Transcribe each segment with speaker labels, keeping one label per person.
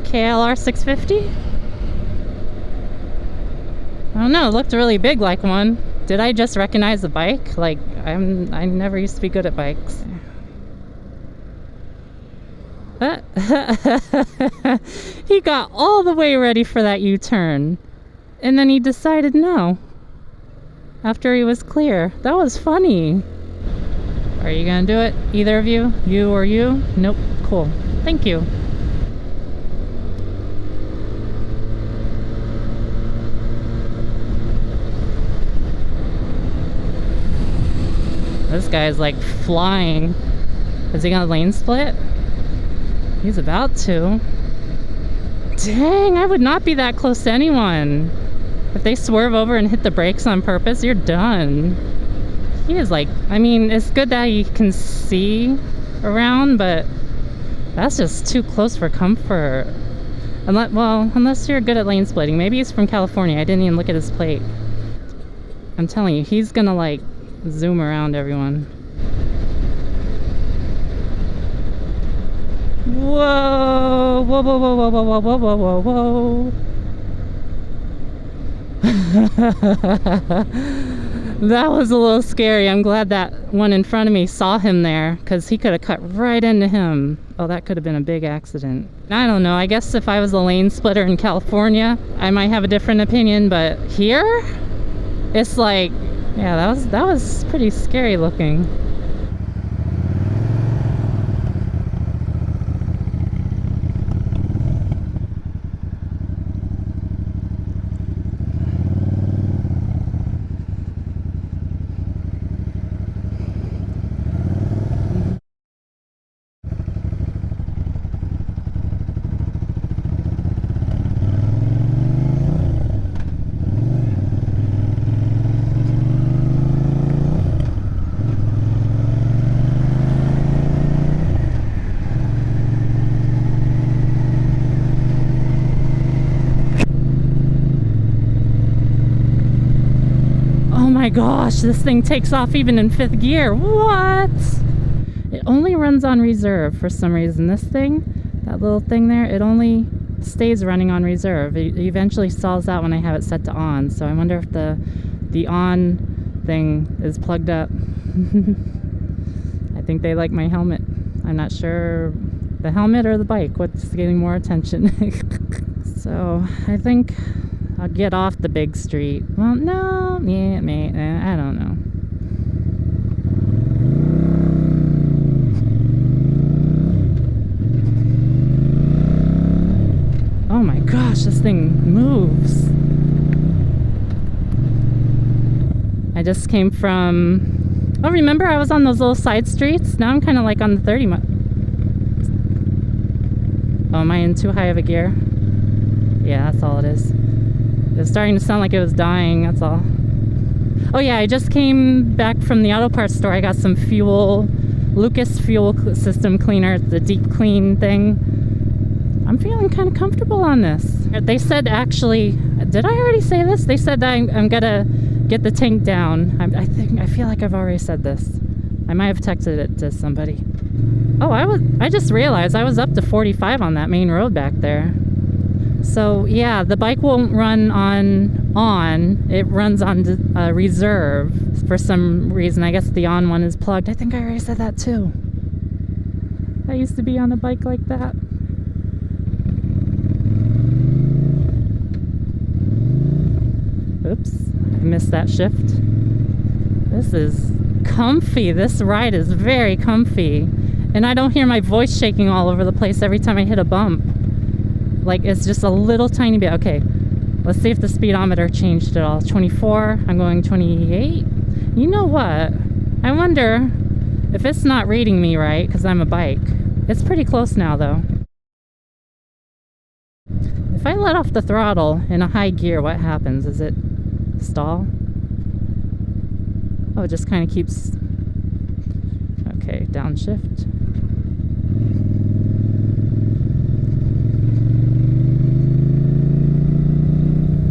Speaker 1: KLR 650? I don't know, it looked really big like one. Did I just recognize the bike? Like, I never used to be good at bikes. He got all the way ready for that U-turn. And then he decided no. After he was clear. That was funny. Are you gonna do it? Either of you? You or you? Nope. Cool. Thank you. This guy's like flying. Is he gonna lane split? He's about to. Dang, I would not be that close to anyone. If they swerve over and hit the brakes on purpose, you're done. He is like, I mean, it's good that he can see around, but that's just too close for comfort. Unless you're good at lane splitting. Maybe he's from California. I didn't even look at his plate. I'm telling you, he's gonna like zoom around everyone. Whoa! Whoa, whoa, whoa, whoa, whoa, whoa, whoa, whoa, whoa, whoa. That was a little scary. I'm glad that one in front of me saw him there, because he could have cut right into him. Oh, that could have been a big accident. I don't know. I guess if I was a lane splitter in California, I might have a different opinion, but here, it's like, yeah, that was pretty scary looking. Oh my gosh, this thing takes off even in 5th gear. What? It only runs on reserve for some reason. This thing, that little thing there, it only stays running on reserve. It eventually stalls out when I have it set to on. So I wonder if the on thing is plugged up. I think they like my helmet. I'm not sure the helmet or the bike, what's getting more attention. So I think I'll get off the big street. Well, no, yeah, I don't know. Oh my gosh, this thing moves. I just came from... Oh, remember I was on those little side streets? Now I'm kind of like on the 30 Oh, am I in too high of a gear? Yeah, that's all it is. It was starting to sound like it was dying, that's all. Oh yeah, I just came back from the auto parts store. I got some fuel, Lucas fuel system cleaner, the deep clean thing. I'm feeling kind of comfortable on this. They said actually, did I already say this? They said that I'm gonna get the tank down. I feel like I've already said this. I might have texted it to somebody. Oh, I just realized I was up to 45 on that main road back there. So yeah, the bike won't run on, it runs on reserve for some reason. I guess the on one is plugged. I think I already said that too. I used to be on a bike like that. Oops, I missed that shift. This is comfy. This ride is very comfy. And I don't hear my voice shaking all over the place every time I hit a bump. Like, it's just a little tiny bit. Okay, let's see if the speedometer changed at all. 24, I'm going 28. You know what? I wonder if it's not reading me right because I'm a bike. It's pretty close now, though. If I let off the throttle in a high gear, what happens? Is it stall? Oh, it just kind of keeps... Okay, downshift.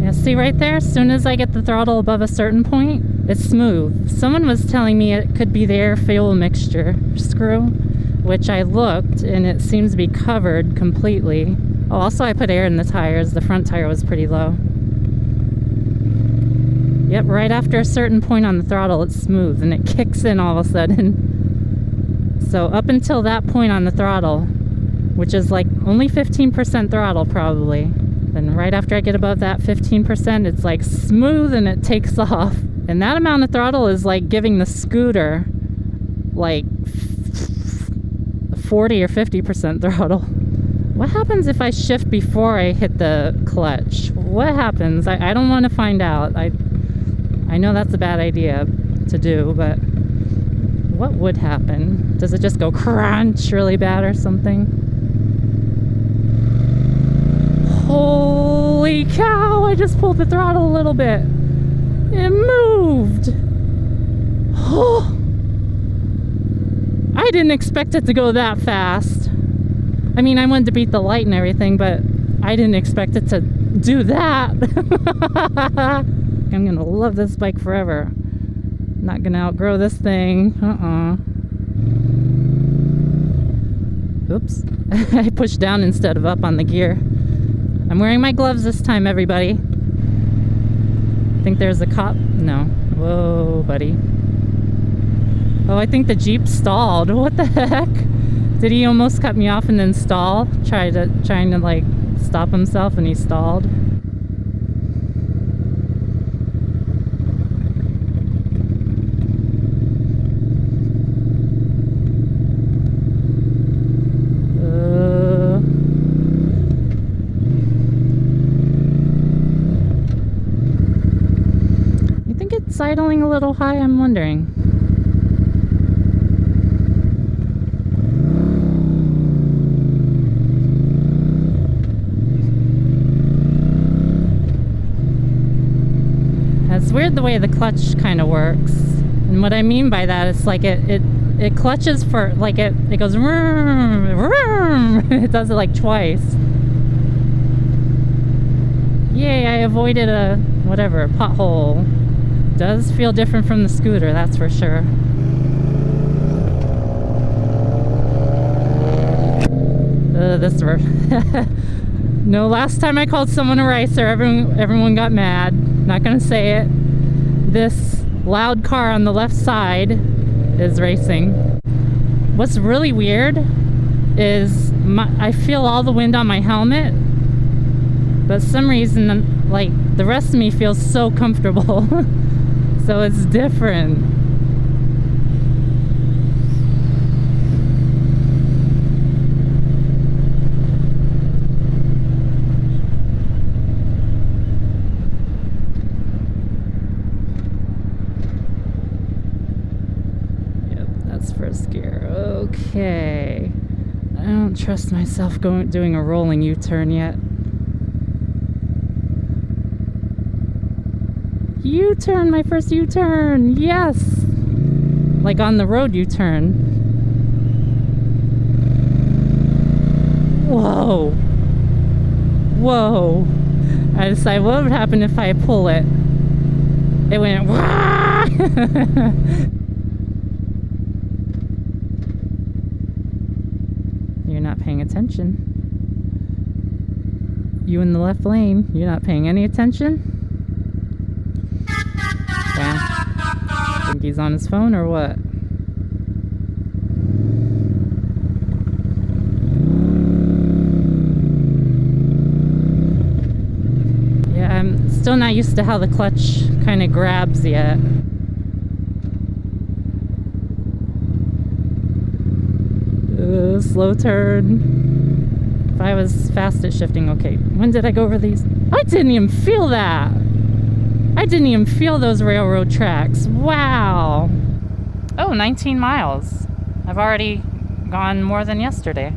Speaker 1: Yeah, see right there? As soon as I get the throttle above a certain point, it's smooth. Someone was telling me it could be the air-fuel mixture screw, which I looked, and it seems to be covered completely. Oh, also I put air in the tires. The front tire was pretty low. Yep, right after a certain point on the throttle, it's smooth and it kicks in all of a sudden. So up until that point on the throttle, which is like only 15% throttle probably, then right after I get above that 15%, it's like smooth and it takes off. And that amount of throttle is like giving the scooter like 40 or 50% throttle. What happens if I shift before I hit the clutch? What happens? I don't want to find out. I know that's a bad idea to do, but what would happen? Does it just go crunch really bad or something? Holy cow, I just pulled the throttle a little bit. It moved. Oh, I didn't expect it to go that fast. I mean, I wanted to beat the light and everything, but I didn't expect it to do that. I'm gonna love this bike forever. Not gonna outgrow this thing. Oops. I pushed down instead of up on the gear. I'm wearing my gloves this time, everybody. Think there's a cop? No. Whoa, buddy. Oh, I think the Jeep stalled. What the heck? Did he almost cut me off and then stall? Trying to like stop himself and he stalled. You think it's idling a little high? I'm wondering. It's weird the way the clutch kind of works, and what I mean by that is like it clutches for like it goes vroom, vroom. It does it like twice. Yay, I avoided a whatever pothole. Does feel different from the scooter, that's for sure. This No, last time I called someone a racer, everyone got mad. Not gonna say it. This loud car on the left side is racing. What's really weird is I feel all the wind on my helmet, but for some reason, like, the rest of me feels so comfortable. So it's different. First gear. Okay. I don't trust myself doing a rolling U-turn yet. U-turn, my first U-turn. Yes. Like on the road U-turn. Whoa. Whoa. I decided what would happen if I pull it. It went wah! You're not paying attention. You in the left lane, you're not paying any attention? Yeah. Think he's on his phone or what? Yeah, I'm still not used to how the clutch kind of grabs yet. Slow turn. If I was fast at shifting, okay. When did I go over these? I didn't even feel that. I didn't even feel those railroad tracks. Wow. Oh, 19 miles. I've already gone more than yesterday.